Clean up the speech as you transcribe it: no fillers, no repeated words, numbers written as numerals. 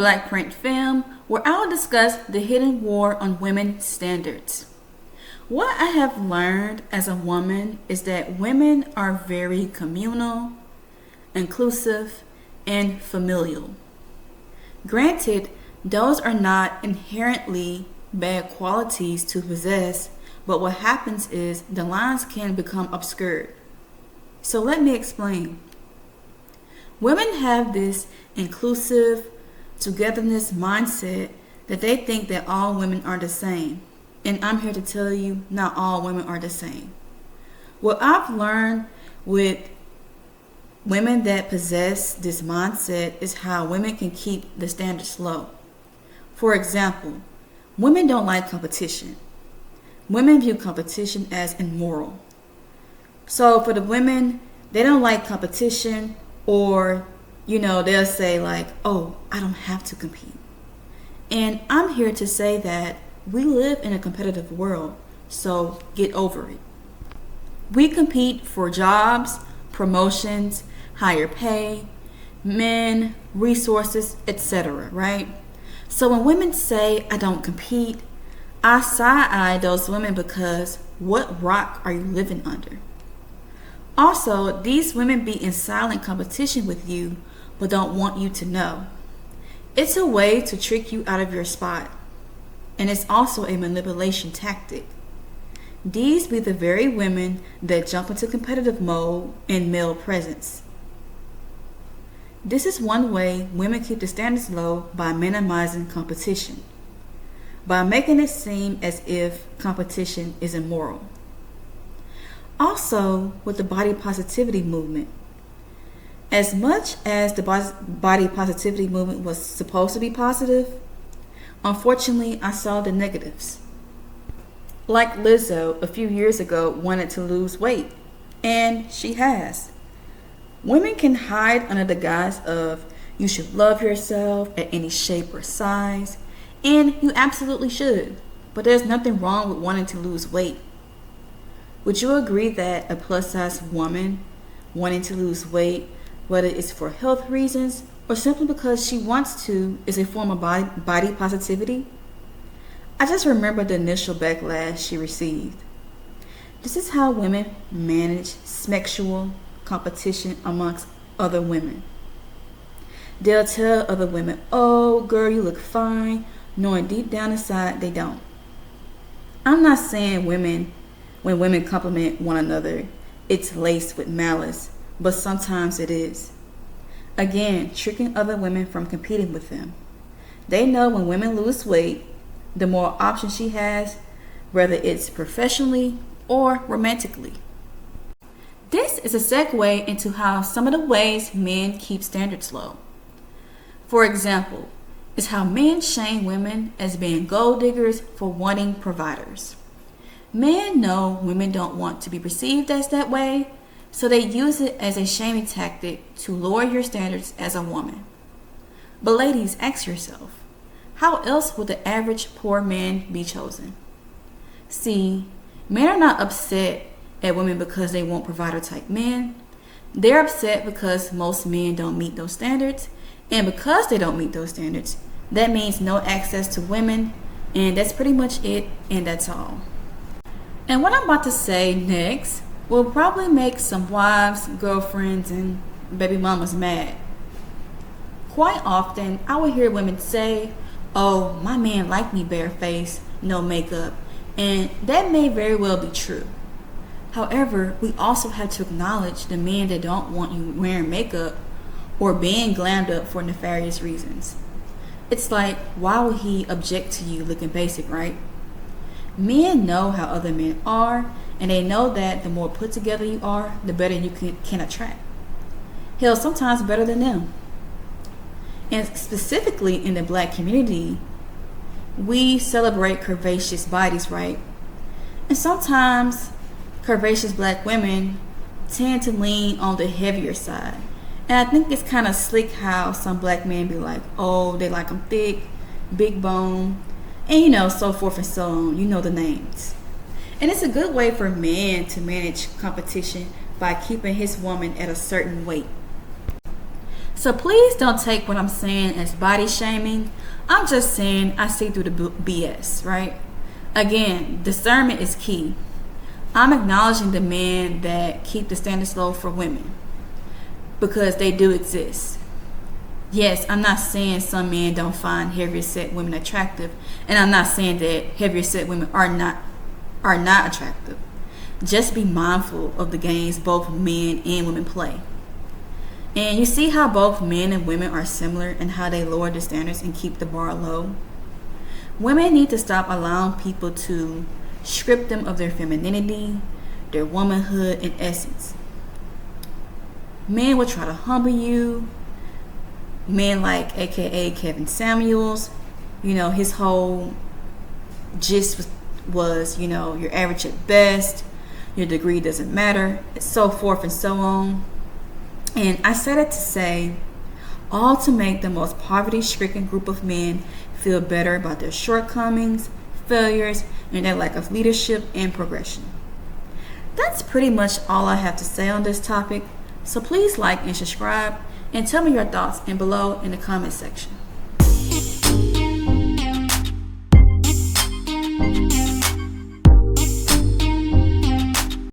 Black Print Film, where I'll discuss the hidden war on women's standards. What I have learned as a woman is that women are very communal, inclusive, and familial. Granted, those are not inherently bad qualities to possess, but what happens is the lines can become obscured. So let me explain. Women have this inclusive togetherness mindset that they think that all women are the same. And I'm here to tell you, not all women are the same. What I've learned with women that possess this mindset is how women can keep the standards low. For example, women don't like competition. Women view competition as immoral. So for the women, they don't like competition, or they'll say like, oh, I don't have to compete. And I'm here to say that we live in a competitive world, so get over it. We compete for jobs, promotions, higher pay, men, resources, etc., right? So when women say, I don't compete, I side-eye those women because what rock are you living under? Also, these women be in silent competition with you, but don't want you to know. It's a way to trick you out of your spot, and it's also a manipulation tactic. These be the very women that jump into competitive mode in male presence. This is one way women keep the standards low, by minimizing competition, by making it seem as if competition is immoral. Also, with the body positivity movement. As much as the body positivity movement was supposed to be positive, unfortunately, I saw the negatives. Like Lizzo a few years ago wanted to lose weight, and she has. Women can hide under the guise of you should love yourself at any shape or size, and you absolutely should, but there's nothing wrong with wanting to lose weight. Would you agree that a plus-size woman wanting to lose weight, whether it's for health reasons or simply because she wants to, is a form of body positivity? I just remember the initial backlash she received. This is how women manage sexual competition amongst other women. They'll tell other women, oh girl, you look fine, knowing deep down inside they don't. I'm not saying when women compliment one another, it's laced with malice, but sometimes it is. Again, tricking other women from competing with them. They know when women lose weight, the more options she has, whether it's professionally or romantically. This is a segue into how some of the ways men keep standards low. For example, is how men shame women as being gold diggers for wanting providers. Men know women don't want to be perceived as that way, so they use it as a shaming tactic to lower your standards as a woman. But ladies, ask yourself, how else would the average poor man be chosen? See, men are not upset at women because they want provider type men. They're upset because most men don't meet those standards, and because they don't meet those standards, that means no access to women, and that's pretty much it, and that's all. And what I'm about to say next will probably make some wives, girlfriends, and baby mamas mad. Quite often, I will hear women say, oh, my man like me barefaced, no makeup, and that may very well be true. However, we also have to acknowledge the men that don't want you wearing makeup or being glammed up for nefarious reasons. It's like, why would he object to you looking basic, right? Men know how other men are, and they know that the more put together you are, the better you can attract. Hell, sometimes better than them. And specifically in the Black community, we celebrate curvaceous bodies, right? And sometimes curvaceous Black women tend to lean on the heavier side. And I think it's kind of slick how some Black men be like, oh, they like them thick, big bone, and so forth and so on. You know the names. And it's a good way for men to manage competition by keeping his woman at a certain weight. So please don't take what I'm saying as body shaming. I'm just saying I see through the BS, right? Again, discernment is key. I'm acknowledging the men that keep the standards low for women because they do exist. Yes, I'm not saying some men don't find heavier set women attractive, and I'm not saying that heavier set women are not attractive. Just be mindful of the games both men and women play. And you see how both men and women are similar in how they lower the standards and keep the bar low? Women need to stop allowing people to strip them of their femininity, their womanhood, and essence. Men will try to humble you. Men like AKA Kevin Samuels, his whole gist was, you're average at best, your degree doesn't matter, so forth and so on. And I said it to say, all to make the most poverty-stricken group of men feel better about their shortcomings, failures, and their lack of leadership and progression. That's pretty much all I have to say on this topic. So please like and subscribe, and tell me your thoughts below in the comment section.